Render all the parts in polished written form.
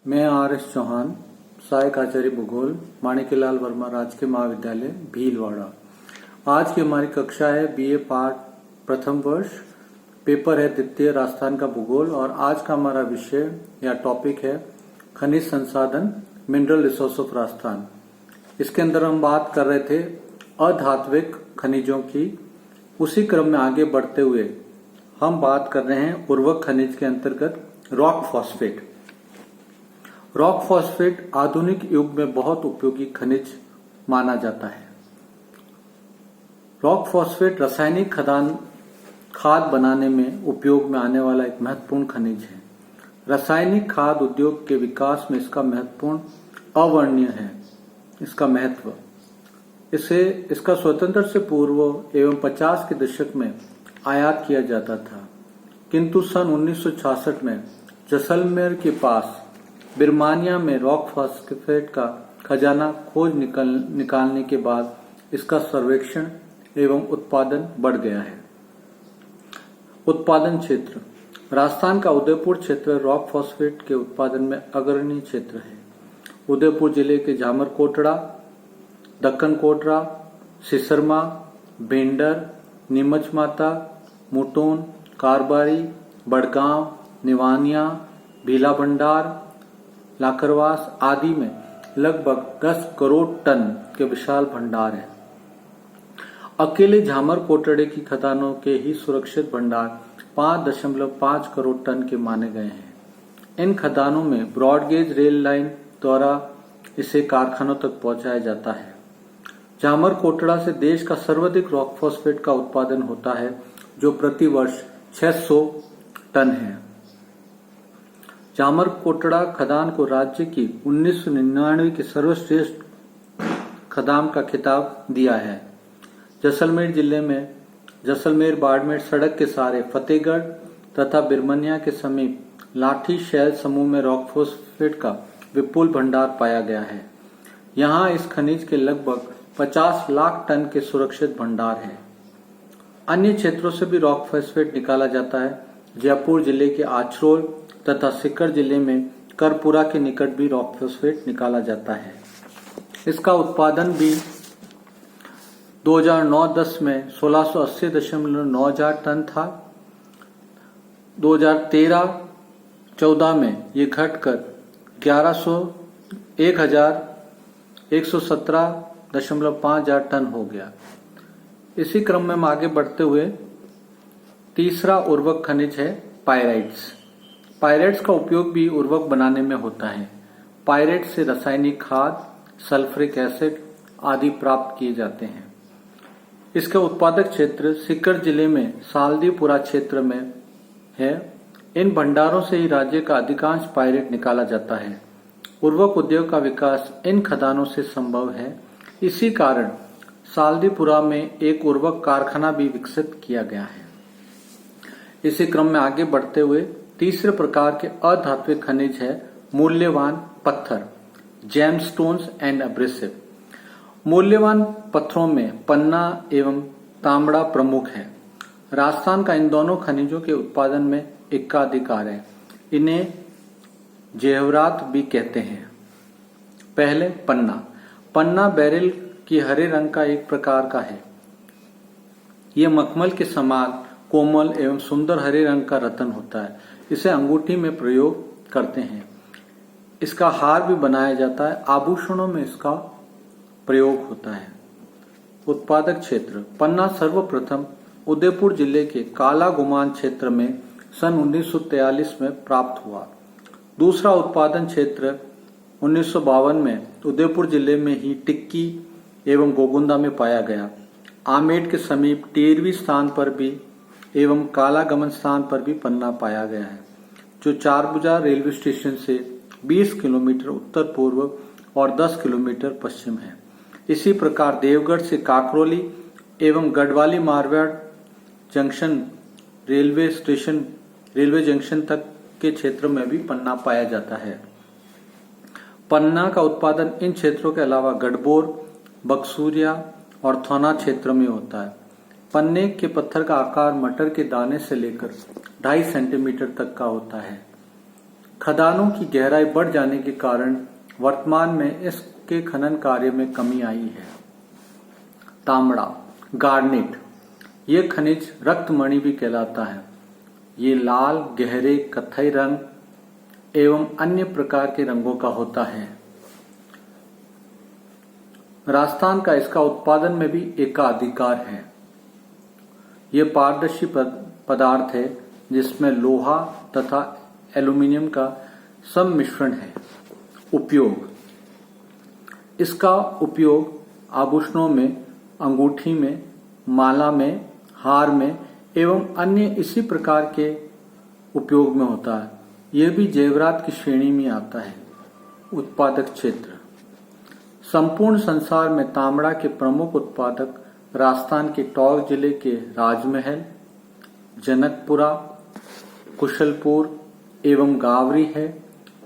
मैं R.S. चौहान, सहायक आचार्य भूगोल, माणिक्यलाल वर्मा राजकीय महाविद्यालय भीलवाड़ा। आज की हमारी कक्षा है BA पार्ट प्रथम वर्ष, पेपर है द्वितीय राजस्थान का भूगोल और आज का हमारा विषय या टॉपिक है खनिज संसाधन मिनरल रिसोर्स ऑफ राजस्थान। इसके अंदर हम बात कर रहे थे अधात्विक खनिजों की। उसी क्रम में आगे बढ़ते हुए हम बात कर रहे हैं उर्वरक खनिज के अंतर्गत रॉक फॉस्फेट। रॉक फॉस्फेट आधुनिक युग में बहुत उपयोगी खनिज माना जाता है। रॉक फॉस्फेट रासायनिक खाद बनाने में उपयोग में आने वाला एक महत्वपूर्ण खनिज है। रासायनिक खाद उद्योग के विकास में इसका महत्वपूर्ण अवर्णनीय है। इसका महत्व इसका स्वतंत्र से पूर्व एवं 50 के दशक में आयात किया जाता था, किंतु सन 1966 में जैसलमेर के पास बिरमानिया में रॉक फॉस्फेट का खजाना खोज निकालने के बाद इसका सर्वेक्षण एवं उत्पादन बढ़ गया है। उत्पादन क्षेत्र राजस्थान का उदयपुर क्षेत्र रॉक फॉस्फेट के उत्पादन में अग्रणी क्षेत्र है। उदयपुर जिले के झामर कोटड़ा, दक्कन कोटरा, सिसरमा, भेंडर, नीमच माता, मुटोन, कारबारी, बड़गांव, निवानिया, भीला भंडार, लाकरवास आदि में लगभग 10 करोड़ टन के विशाल भंडार हैं। अकेले झामर कोटड़े की खदानों के ही सुरक्षित भंडार 5.5 करोड़ टन के माने गए हैं। इन खदानों में ब्रॉडगेज रेल लाइन द्वारा इसे कारखानों तक पहुंचाया जाता है। झामर कोटड़ा से देश का सर्वाधिक रॉक फॉस्फेट का उत्पादन होता है, जो प्रति वर्ष 600 टन है। झामर कोटड़ा खदान को राज्य की 1999 की सर्वश्रेष्ठ खदान का खिताब दिया है। जैसलमेर जिले में जैसलमेर बाड़मेर सड़क के सहारे फतेहगढ़ तथा बिरमनिया के समीप लाठी शैल समूह में रॉक फॉस्फेट का विपुल भंडार पाया गया है। यहाँ इस खनिज के लगभग 50 लाख टन के सुरक्षित भंडार हैं। अन्य क्षेत्रों से भी रॉक फॉस्फेट निकाला जाता है। जयपुर जिले के आचरोल तथा सीकर जिले में करपुरा के निकट भी रॉक फॉस्फेट निकाला जाता है। इसका उत्पादन भी 2009-10 में 1680.9000 टन था। 2013-14 में ये घटकर 1117.5000 टन हो गया। इसी क्रम में हम आगे बढ़ते हुए तीसरा उर्वरक खनिज है पायराइट्स। पायरेट्स का उपयोग भी उर्वरक बनाने में होता है। पायरेट से रासायनिक खाद, सल्फ्यूरिक एसिड आदि प्राप्त किए जाते हैं। इसका उत्पादक क्षेत्र सीकर जिले में सालदीपुरा क्षेत्र में है। इन भंडारों से ही राज्य का अधिकांश पायरेट निकाला जाता है। उर्वरक उद्योग का विकास इन खदानों से संभव है। इसी कारण सालदीपुरा में एक उर्वरक कारखाना भी विकसित किया गया है। इसी क्रम में आगे बढ़ते हुए तीसरे प्रकार के अधात्विक खनिज है मूल्यवान पत्थर, जेमस्टोन्स एंड एब्रेसिव। मूल्यवान पत्थरों में पन्ना एवं तांबड़ा प्रमुख है। राजस्थान का इन दोनों खनिजों के उत्पादन में एकाधिकार है। इन्हें जेवरात भी कहते हैं। पहले पन्ना बैरिल की हरे रंग का एक प्रकार का है। यह मखमल के समान कोमल एवं सुंदर हरे रंग का रत्न होता है। इसे अंगूठी में प्रयोग करते हैं। इसका हार भी बनाया जाता है। आभूषणों में इसका प्रयोग होता है। उत्पादक क्षेत्र पन्ना सर्वप्रथम उदयपुर जिले के काला गुमान क्षेत्र में सन 1943 में प्राप्त हुआ। दूसरा उत्पादन क्षेत्र 1952 में उदयपुर जिले में ही टिक्की एवं गोगुंदा में पाया गया। आमेट के समीप 13वीं स्थान पर भी एवं काला गमन स्थान पर भी पन्ना पाया गया है, जो चारभुजा रेलवे स्टेशन से 20 किलोमीटर उत्तर पूर्व और 10 किलोमीटर पश्चिम है। इसी प्रकार देवगढ़ से काकरोली एवं Garhwali Marwar junction railway junction तक के क्षेत्र में भी पन्ना पाया जाता है। पन्ना का उत्पादन इन क्षेत्रों के अलावा गढ़बोर, बक्सूरिया और थौना क्षेत्र में होता है। पन्ने के पत्थर का आकार मटर के दाने से लेकर 2.5 सेंटीमीटर तक का होता है। खदानों की गहराई बढ़ जाने के कारण वर्तमान में इसके खनन कार्य में कमी आई है। तांबड़ा, गार्नेट, ये खनिज रक्तमणि भी कहलाता है। ये लाल, गहरे कत्थई रंग एवं अन्य प्रकार के रंगों का होता है। राजस्थान का इसका उत्पादन में भी एकाधिकार है। ये पारदर्शी पदार्थ है जिसमें लोहा तथा एल्यूमीनियम का सम्मिश्रण है। उपयोग, इसका उपयोग आभूषणों में, अंगूठी में, माला में, हार में एवं अन्य इसी प्रकार के उपयोग में होता है। यह भी जेवरात की श्रेणी में आता है। उत्पादक क्षेत्र, संपूर्ण संसार में तांबड़ा के प्रमुख उत्पादक राजस्थान के टोंक जिले के राजमहल, जनकपुरा, कुशलपुर एवं गावरी है,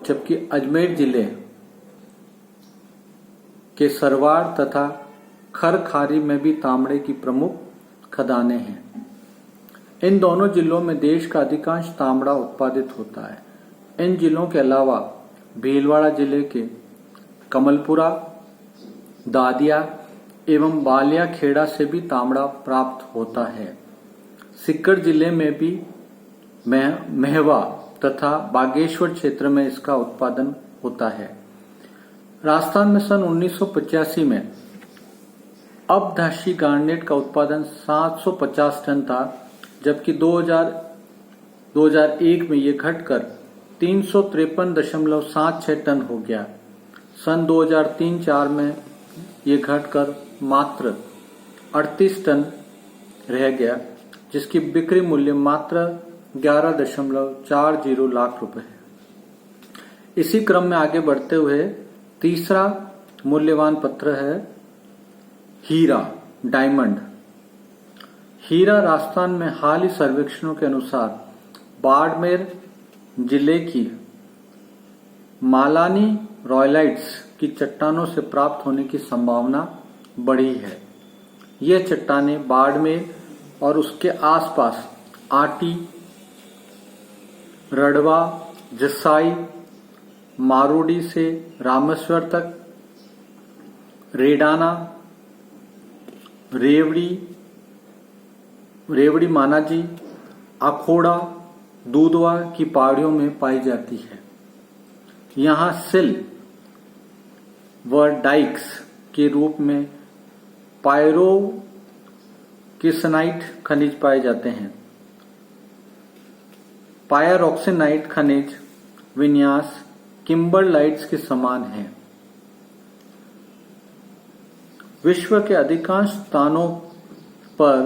जबकि अजमेर जिले के सरवाड़ तथा खरखारी में भी तांबड़े की प्रमुख खदानें हैं। इन दोनों जिलों में देश का अधिकांश तांबड़ा उत्पादित होता है। इन जिलों के अलावा भीलवाड़ा जिले के कमलपुरा, दादिया एवं बालिया खेड़ा से भी तांबड़ा प्राप्त होता है। सीकर जिले में भी महवा तथा बागेश्वर क्षेत्र में इसका उत्पादन होता है। राजस्थान में सन 1985 में अपधाशी गार्नेट का उत्पादन 750 टन था, जबकि 2001 में ये घटकर 353.76 टन हो गया। सन 2003-04 में ये घटकर मात्र 38 टन रह गया, जिसकी बिक्री मूल्य मात्र 11.40 लाख रुपए है। इसी क्रम में आगे बढ़ते हुए तीसरा मूल्यवान पत्थर है हीरा, डायमंड। हीरा राजस्थान में हाल ही सर्वेक्षणों के अनुसार बाड़मेर जिले की मालानी रॉयलाइट्स की चट्टानों से प्राप्त होने की संभावना बढ़ी है। ये चट्टानें बाड़मेर और उसके आसपास आटी, रड़वा, जसाई, मारूडी से रामेश्वर तक, रेडाना, रेवड़ी मानाजी, अखोड़ा, दूधवा की पहाड़ियों में पाई जाती है। यहाँ सिल व डाइक्स के रूप में पायरोकिसनाइट खनिज पाए जाते हैं। पायरोक्सिनाइट खनिज विन्यास किम्बरलाइट्स के समान है। विश्व के अधिकांश स्थानों पर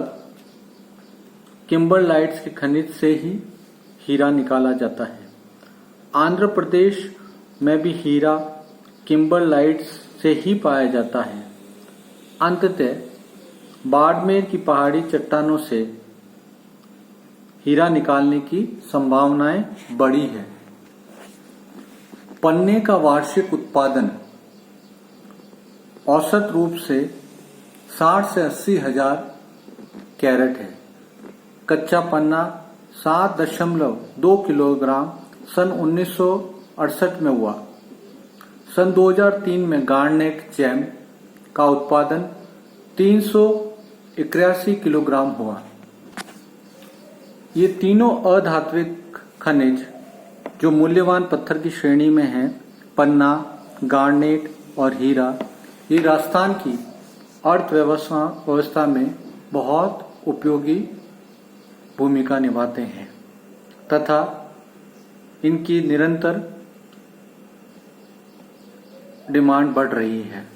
किम्बरलाइट्स के खनिज से ही हीरा निकाला जाता है। आंध्र प्रदेश में भी हीरा किम्बरलाइट्स से ही पाया जाता है। अंततः बाड़मेर की पहाड़ी चट्टानों से हीरा निकालने की संभावनाएं बड़ी है। पन्ने का वार्षिक उत्पादन औसत रूप से 60 से 80 हजार कैरेट है। कच्चा पन्ना 7.2 किलोग्राम सन 1968 में हुआ। सन 2003 में गार्नेट जैम का उत्पादन 381 किलोग्राम हुआ। ये तीनों अधात्विक खनिज जो मूल्यवान पत्थर की श्रेणी में हैं, पन्ना, गार्नेट और हीरा, ये राजस्थान की अर्थव्यवस्था में बहुत उपयोगी भूमिका निभाते हैं तथा इनकी निरंतर डिमांड बढ़ रही है।